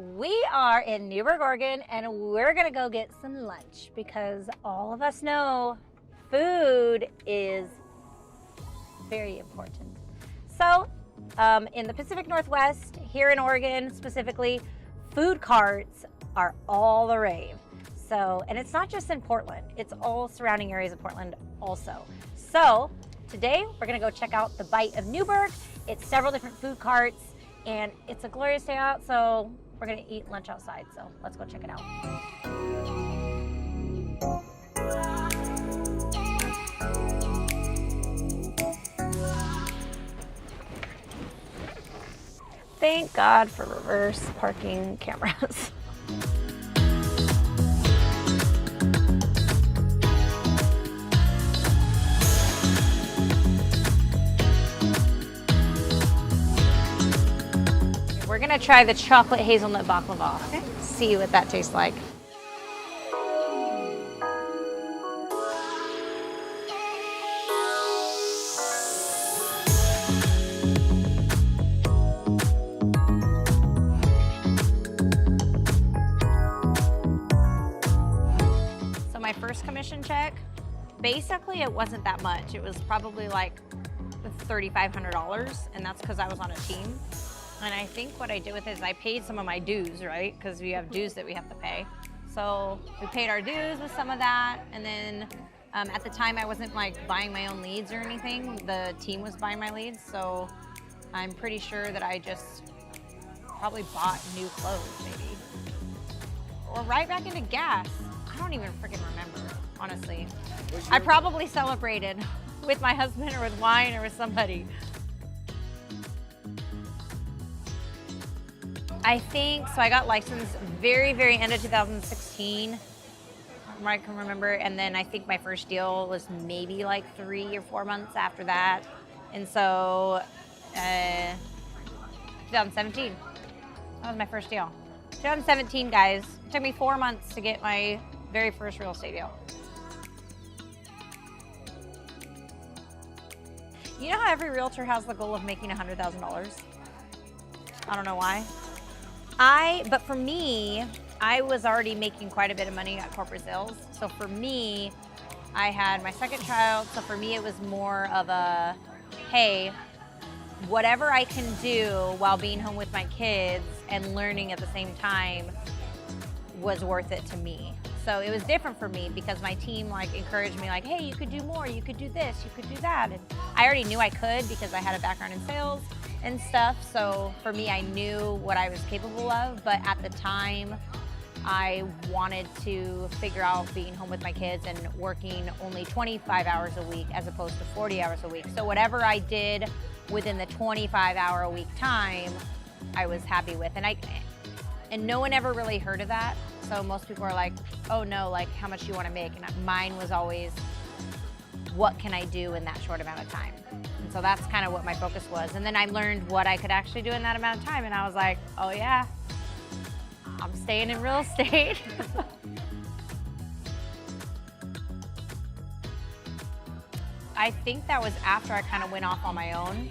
We are in Newburgh, Oregon, and we're gonna go get some lunch because all of us know food is very important. So, in the Pacific Northwest, here in Oregon specifically, food carts are all the rave. So, and it's not just in Portland, it's all surrounding areas of Portland also. So, today we're gonna go check out the Bite of Newburgh. It's several different food carts, and it's a glorious day out, so we're gonna eat lunch outside, so let's go check it out. Thank God for reverse parking cameras. We're gonna try the chocolate hazelnut baklava. Okay. See what that tastes like. So my first commission check, basically it wasn't that much. It was probably like $3,500, and that's because I was on a team. And I think what I did with it is I paid some of my dues, right? Because we have dues that we have to pay. So we paid our dues with some of that. And then at the time I wasn't like buying my own leads or anything. The team was buying my leads. So I'm pretty sure that I just probably bought new clothes maybe. Or right back into gas. I don't even freaking remember, honestly. I probably celebrated with my husband or with wine or with somebody. I think, so I got licensed very end of 2016, from what I can remember, and then I think my first deal was maybe like 3 or 4 months after that, and so 2017, that was my first deal. 2017, guys, it took me 4 months to get my very first real estate deal. You know how every realtor has the goal of making $100,000? I don't know why. But for me, I was already making quite a bit of money at corporate sales. So for me, I had my second child. So for me, it was more of a, hey, whatever I can do while being home with my kids and learning at the same time was worth it to me. So it was different for me because my team like encouraged me like, hey, you could do more, you could do this, you could do that. And I already knew I could because I had a background in sales and stuff. So for me, I knew what I was capable of, but at the time, I wanted to figure out being home with my kids and working only 25 hours a week as opposed to 40 hours a week. So whatever I did within the 25-hour-a-week time, I was happy with. And no one ever really heard of that. So most people are like, oh no, like how much do you want to make? And mine was always, what can I do in that short amount of time? And so that's kind of what my focus was. And then I learned what I could actually do in that amount of time. And I was like, oh yeah, I'm staying in real estate. I think that was after I kind of went off on my own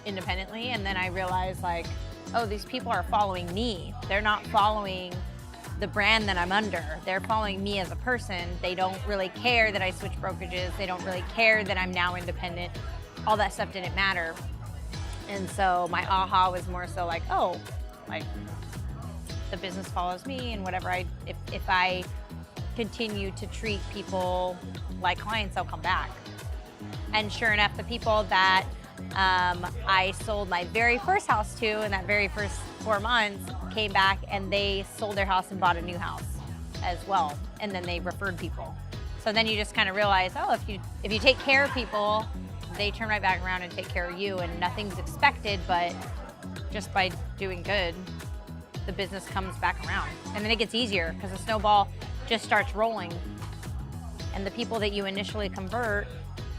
independently. And then I realized like, oh, these people are following me. They're not following the brand that I'm under. They're following me as a person. They don't really care that I switch brokerages. They don't really care that I'm now independent. All that stuff didn't matter. And so my aha was more so like, oh, like the business follows me, and whatever if I continue to treat people like clients, they'll come back. And sure enough, the people that I sold my very first house to in that very first 4 months came back and they sold their house and bought a new house as well. And then they referred people. So then you just kind of realize, oh, if you take care of people, they turn right back around and take care of you, and nothing's expected, but just by doing good, the business comes back around. And then it gets easier because the snowball just starts rolling. And the people that you initially convert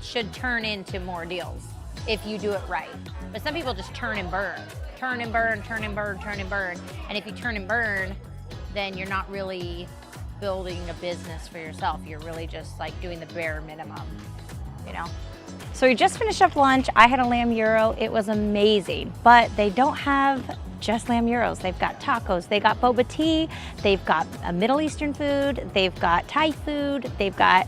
should turn into more deals if you do it right. But some people just turn and burn. Turn and burn, turn and burn, turn and burn. And if you turn and burn, then you're not really building a business for yourself. You're really just like doing the bare minimum, you know? So we just finished up lunch. I had a lamb gyro. It was amazing, but they don't have just lamb gyros. They've got tacos, they got boba tea, they've got a Middle Eastern food, they've got Thai food, they've got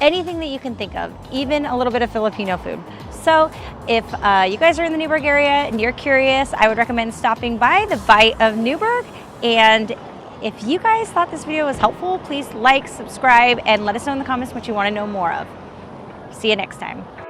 anything that you can think of, even a little bit of Filipino food. So if you guys are in the Newburgh area and you're curious, I would recommend stopping by the Bite of Newburgh. And if you guys thought this video was helpful, please like, subscribe, and let us know in the comments what you want to know more of. See you next time.